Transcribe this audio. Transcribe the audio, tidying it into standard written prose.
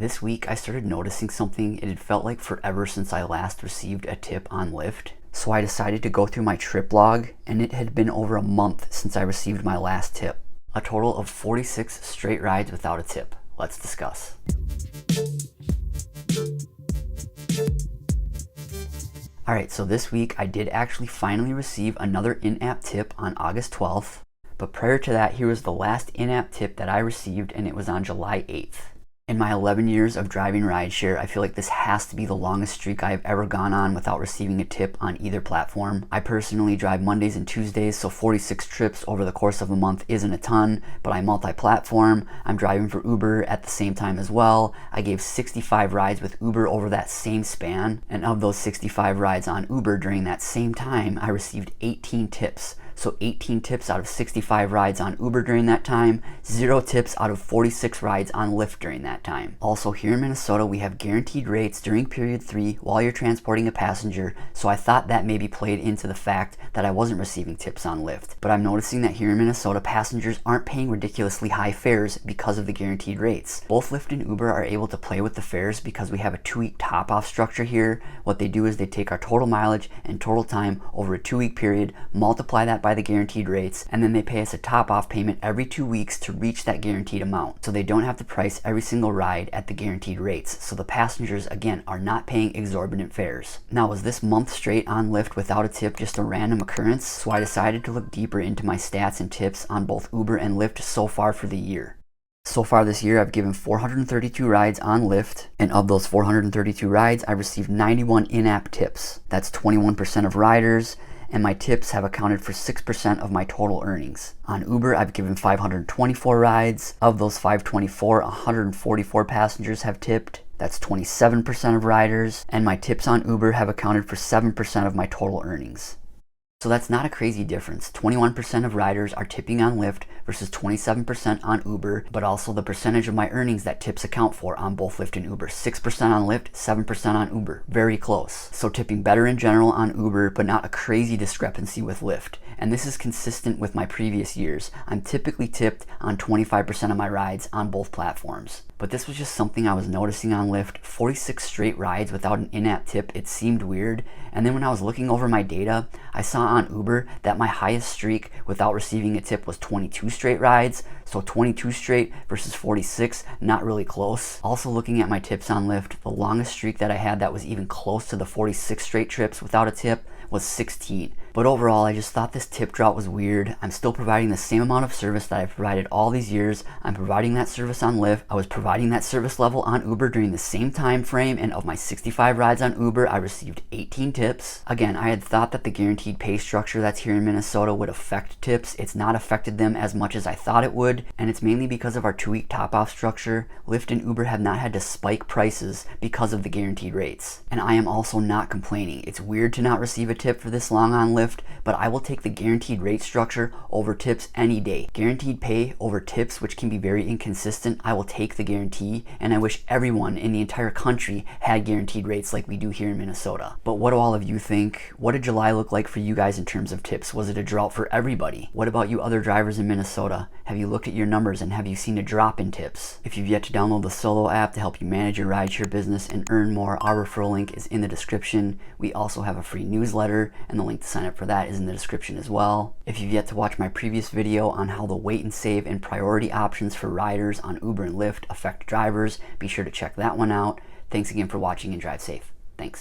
This week I started noticing something. It had felt like forever since I last received a tip on Lyft. So I decided to go through my trip log, and it had been over a month since I received my last tip. A total of 46 straight rides without a tip. Let's discuss. Alright, so this week I did actually finally receive another in-app tip on August 12th. But prior to that, here was the last in-app tip that I received, and it was on July 8th. In my 11 years of driving rideshare, I feel like this has to be the longest streak I have ever gone on without receiving a tip on either platform. I personally drive Mondays and Tuesdays, so 46 trips over the course of a month isn't a ton, but I'm multi-platform. I'm driving for Uber at the same time as well. I gave 65 rides with Uber over that same span, and of those 65 rides on Uber during that same time, I received 18 tips. So 18 tips out of 65 rides on Uber during that time, 0 tips out of 46 rides on Lyft during that time. Also, here in Minnesota, we have guaranteed rates during period 3 while you're transporting a passenger, so I thought that maybe played into the fact that I wasn't receiving tips on Lyft. But I'm noticing that here in Minnesota, passengers aren't paying ridiculously high fares because of the guaranteed rates. Both Lyft and Uber are able to play with the fares because we have a 2-week top-off structure here. What they do is they take our total mileage and total time over a 2-week period, multiply that by the guaranteed rates, and then they pay us a top-off payment every 2 weeks to reach that guaranteed amount. So they don't have to price every single ride at the guaranteed rates. So the passengers, again, are not paying exorbitant fares. Now, was this month straight on Lyft without a tip just a random occurrence? So I decided to look deeper into my stats and tips on both Uber and Lyft so far for the year. So far this year, I've given 432 rides on Lyft, and of those 432 rides, I received 91 in-app tips. That's 21% of riders, and my tips have accounted for 6% of my total earnings. On Uber, I've given 524 rides. Of those 524, 144 passengers have tipped. That's 27% of riders, and my tips on Uber have accounted for 7% of my total earnings. So that's not a crazy difference. 21% of riders are tipping on Lyft versus 27% on Uber, but also the percentage of my earnings that tips account for on both Lyft and Uber. 6% on Lyft, 7% on Uber. Very close. So tipping better in general on Uber, but not a crazy discrepancy with Lyft. And this is consistent with my previous years. I'm typically tipped on 25% of my rides on both platforms. But this was just something I was noticing on Lyft. 46 straight rides without an in-app tip, it seemed weird. And then when I was looking over my data, I saw on Uber that my highest streak without receiving a tip was 22 straight rides. So 22 straight versus 46, not really close. Also looking at my tips on Lyft, the longest streak that I had that was even close to the 46 straight trips without a tip was 16. But overall, I just thought this tip drought was weird. I'm still providing the same amount of service that I've provided all these years. I'm providing that service on Lyft. I was providing that service level on Uber during the same time frame, and of my 65 rides on Uber, I received 18 tips. Again, I had thought that the guaranteed pay structure that's here in Minnesota would affect tips. It's not affected them as much as I thought it would, and it's mainly because of our 2-week top-off structure. Lyft and Uber have not had to spike prices because of the guaranteed rates. And I am also not complaining. It's weird to not receive a tip for this long on Lyft, but I will take the guaranteed rate structure over tips any day. Guaranteed pay over tips, which can be very inconsistent, I will take the guarantee, and I wish everyone in the entire country had guaranteed rates like we do here in Minnesota. But what do all of you think? What did July look like for you guys in terms of tips? Was it a drought for everybody? What about you other drivers in Minnesota? Have you looked at your numbers and have you seen a drop in tips? If you've yet to download the Solo app to help you manage your rideshare business and earn more, our referral link is in the description. We also have a free newsletter, and the link to sign up for that is in the description as well. If you've yet to watch my previous video on how the wait and save and priority options for riders on Uber and Lyft affect drivers, be sure to check that one out. Thanks again for watching, and drive safe.